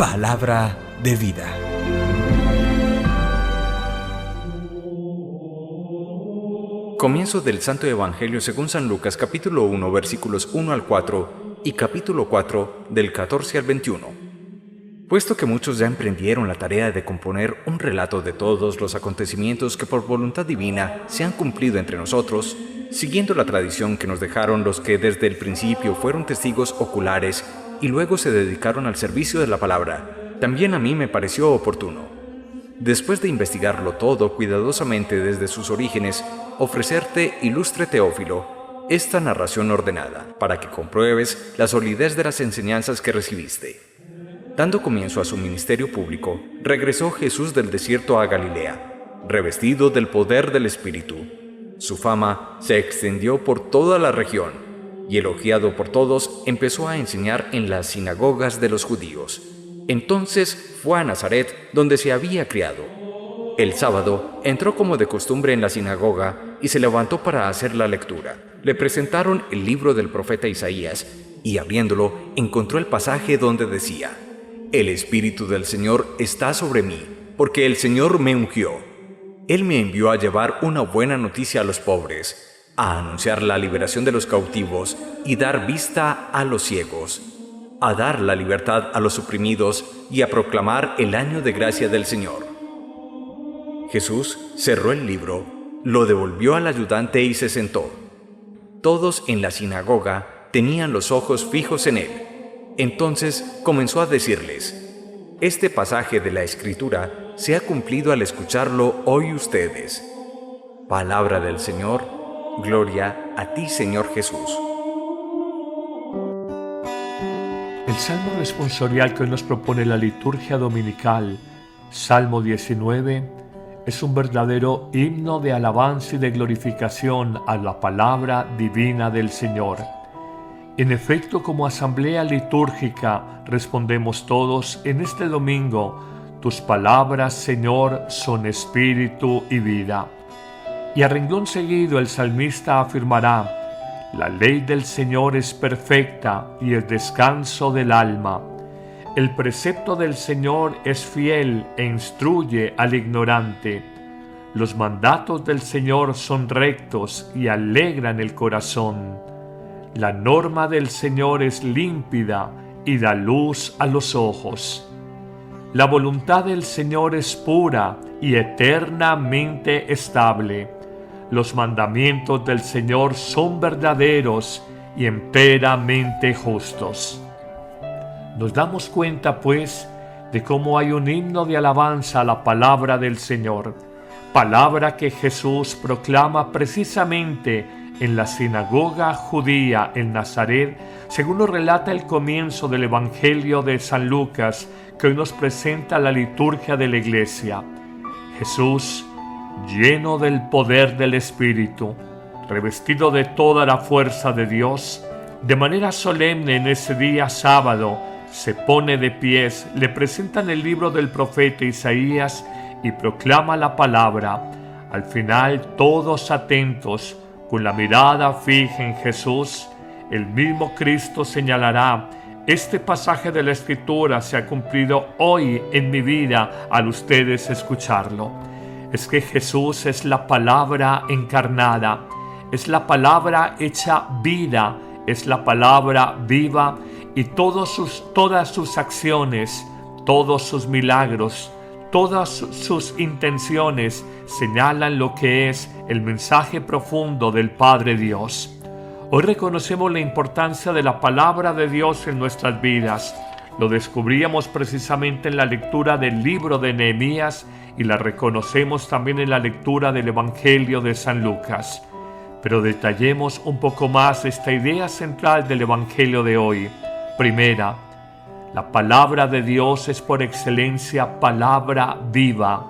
Palabra de vida. Comienzo del Santo Evangelio según San Lucas, capítulo 1, versículos 1 al 4 y capítulo 4, del 14 al 21. Puesto que muchos ya emprendieron la tarea de componer un relato de todos los acontecimientos que por voluntad divina se han cumplido entre nosotros, siguiendo la tradición que nos dejaron los que desde el principio fueron testigos oculares y luego se dedicaron al servicio de la palabra, también a mí me pareció oportuno, después de investigarlo todo cuidadosamente desde sus orígenes, ofrecerte, ilustre Teófilo, esta narración ordenada, para que compruebes la solidez de las enseñanzas que recibiste. Dando comienzo a su ministerio público, regresó Jesús del desierto a Galilea, revestido del poder del Espíritu. Su fama se extendió por toda la región, y elogiado por todos, empezó a enseñar en las sinagogas de los judíos. Entonces fue a Nazaret, donde se había criado. El sábado entró como de costumbre en la sinagoga y se levantó para hacer la lectura. Le presentaron el libro del profeta Isaías, y abriéndolo encontró el pasaje donde decía: «El Espíritu del Señor está sobre mí, porque el Señor me ungió. Él me envió a llevar una buena noticia a los pobres, a anunciar la liberación de los cautivos y dar vista a los ciegos, a dar la libertad a los oprimidos y a proclamar el año de gracia del Señor». Jesús cerró el libro, lo devolvió al ayudante y se sentó. Todos en la sinagoga tenían los ojos fijos en él. Entonces comenzó a decirles: «Este pasaje de la Escritura se ha cumplido al escucharlo hoy ustedes». Palabra del Señor. Gloria a ti, Señor Jesús. El salmo responsorial que hoy nos propone la liturgia dominical, Salmo 19, es un verdadero himno de alabanza y de glorificación a la palabra divina del Señor. En efecto, como asamblea litúrgica, respondemos todos en este domingo: tus palabras, Señor, son espíritu y vida. Y a renglón seguido el salmista afirmará: la ley del Señor es perfecta y el descanso del alma. El precepto del Señor es fiel e instruye al ignorante. Los mandatos del Señor son rectos y alegran el corazón. La norma del Señor es límpida y da luz a los ojos. La voluntad del Señor es pura y eternamente estable. Los mandamientos del Señor son verdaderos y enteramente justos. Nos damos cuenta, pues, de cómo hay un himno de alabanza a la palabra del Señor, palabra que Jesús proclama precisamente en la sinagoga judía en Nazaret, según nos relata el comienzo del Evangelio de San Lucas, que hoy nos presenta la liturgia de la Iglesia. Jesús, lleno del poder del Espíritu, revestido de toda la fuerza de Dios, de manera solemne en ese día sábado, se pone de pies, le presentan el libro del profeta Isaías y proclama la palabra. Al final, todos atentos, con la mirada fija en Jesús, el mismo Cristo señalará: este pasaje de la Escritura se ha cumplido hoy en mi vida al ustedes escucharlo. Es que Jesús es la palabra encarnada, es la palabra hecha vida, es la palabra viva, y todas sus acciones, todos sus milagros, todas sus intenciones señalan lo que es el mensaje profundo del Padre Dios. Hoy reconocemos la importancia de la palabra de Dios en nuestras vidas. Lo descubríamos precisamente en la lectura del libro de Nehemías y la reconocemos también en la lectura del Evangelio de San Lucas. Pero detallemos un poco más esta idea central del Evangelio de hoy. Primera, la palabra de Dios es por excelencia palabra viva.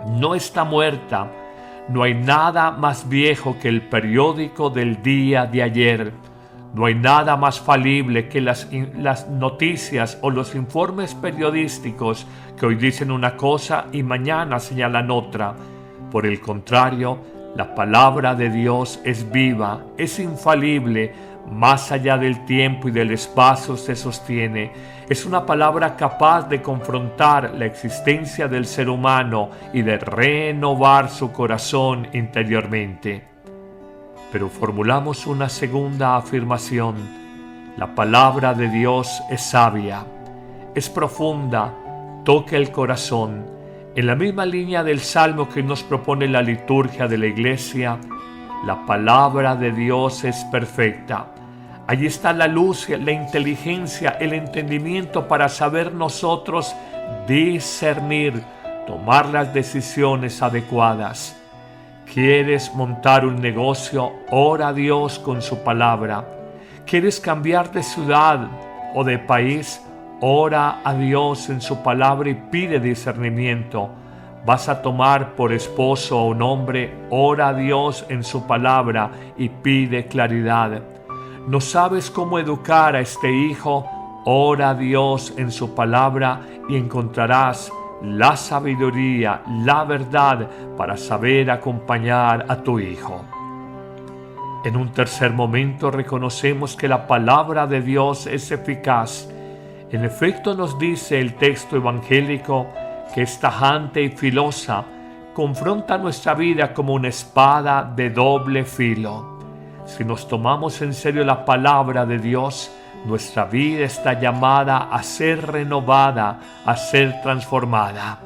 No está muerta. No hay nada más viejo que el periódico del día de ayer. No hay nada más falible que las noticias o los informes periodísticos que hoy dicen una cosa y mañana señalan otra. Por el contrario, la palabra de Dios es viva, es infalible, más allá del tiempo y del espacio se sostiene. Es una palabra capaz de confrontar la existencia del ser humano y de renovar su corazón interiormente. Pero formulamos una segunda afirmación. La palabra de Dios es sabia, es profunda, toca el corazón. En la misma línea del salmo que nos propone la liturgia de la iglesia, la palabra de Dios es perfecta. Allí está la luz, la inteligencia, el entendimiento para saber nosotros discernir, tomar las decisiones adecuadas. ¿Quieres montar un negocio? Ora a Dios con su palabra. ¿Quieres cambiar de ciudad o de país? Ora a Dios en su palabra y pide discernimiento. ¿Vas a tomar por esposo a un hombre? Ora a Dios en su palabra y pide claridad. ¿No sabes cómo educar a este hijo? Ora a Dios en su palabra y encontrarás la sabiduría, la verdad para saber acompañar a tu hijo. En un tercer momento reconocemos que la palabra de Dios es eficaz. En efecto, nos dice el texto evangélico que es tajante y filosa, confronta nuestra vida como una espada de doble filo. Si nos tomamos en serio la palabra de Dios, nuestra vida está llamada a ser renovada, a ser transformada.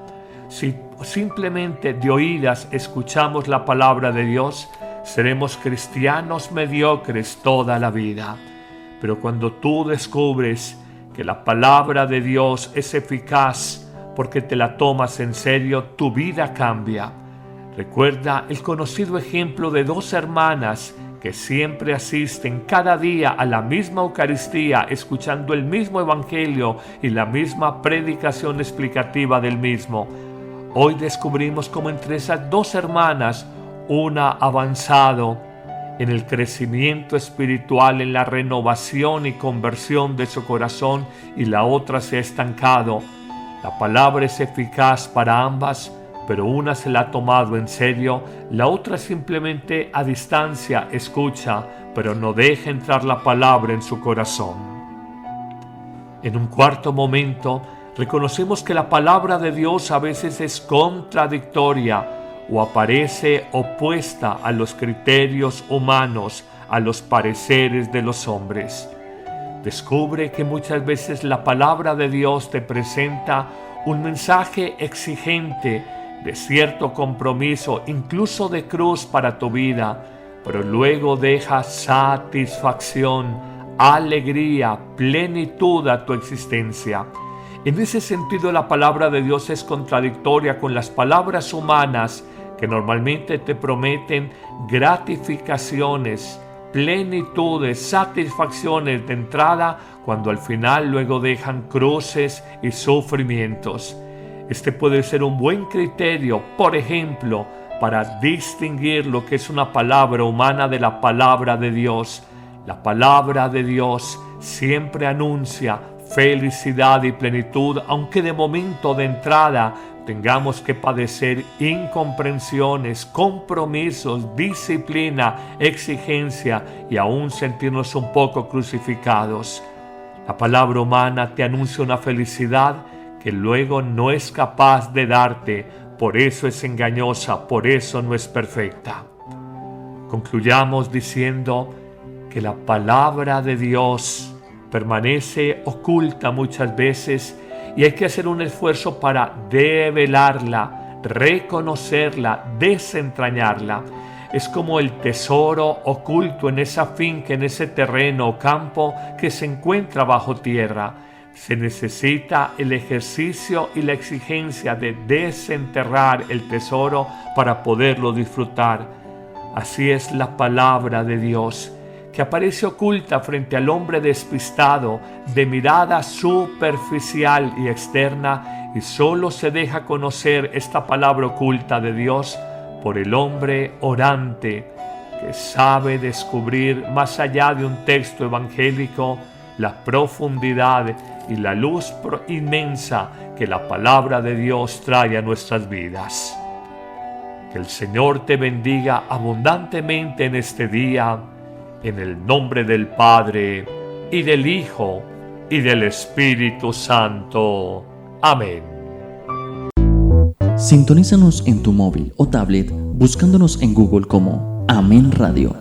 Si simplemente de oídas escuchamos la palabra de Dios, seremos cristianos mediocres toda la vida. Pero cuando tú descubres que la palabra de Dios es eficaz porque te la tomas en serio, tu vida cambia. Recuerda el conocido ejemplo de dos hermanas que siempre asisten cada día a la misma Eucaristía, escuchando el mismo Evangelio y la misma predicación explicativa del mismo. Hoy descubrimos cómo entre esas dos hermanas, una ha avanzado en el crecimiento espiritual, en la renovación y conversión de su corazón, y la otra se ha estancado. La palabra es eficaz para ambas, pero una se la ha tomado en serio, la otra simplemente a distancia escucha, pero no deja entrar la palabra en su corazón. En un cuarto momento, reconocemos que la palabra de Dios a veces es contradictoria o aparece opuesta a los criterios humanos, a los pareceres de los hombres. Descubre que muchas veces la palabra de Dios te presenta un mensaje exigente de cierto compromiso, incluso de cruz para tu vida, pero luego deja satisfacción, alegría, plenitud a tu existencia. En ese sentido, la palabra de Dios es contradictoria con las palabras humanas que normalmente te prometen gratificaciones, plenitudes, satisfacciones de entrada, cuando al final luego dejan cruces y sufrimientos. Este puede ser un buen criterio, por ejemplo, para distinguir lo que es una palabra humana de la palabra de Dios. La palabra de Dios siempre anuncia felicidad y plenitud, aunque de momento de entrada tengamos que padecer incomprensiones, compromisos, disciplina, exigencia y aún sentirnos un poco crucificados. La palabra humana te anuncia una felicidad que luego no es capaz de darte, por eso es engañosa, por eso no es perfecta. Concluyamos diciendo que la palabra de Dios permanece oculta muchas veces y hay que hacer un esfuerzo para develarla, reconocerla, desentrañarla. Es como el tesoro oculto en esa finca, en ese terreno o campo que se encuentra bajo tierra. Se necesita el ejercicio y la exigencia de desenterrar el tesoro para poderlo disfrutar. Así es la palabra de Dios, que aparece oculta frente al hombre despistado, de mirada superficial y externa, y solo se deja conocer esta palabra oculta de Dios por el hombre orante, que sabe descubrir más allá de un texto evangélico la profundidad y la luz inmensa que la palabra de Dios trae a nuestras vidas. Que el Señor te bendiga abundantemente en este día En el nombre del Padre, y del Hijo, y del Espíritu Santo. Amén. Sintonízanos en tu móvil o tablet buscándonos en Google como Amén Radio.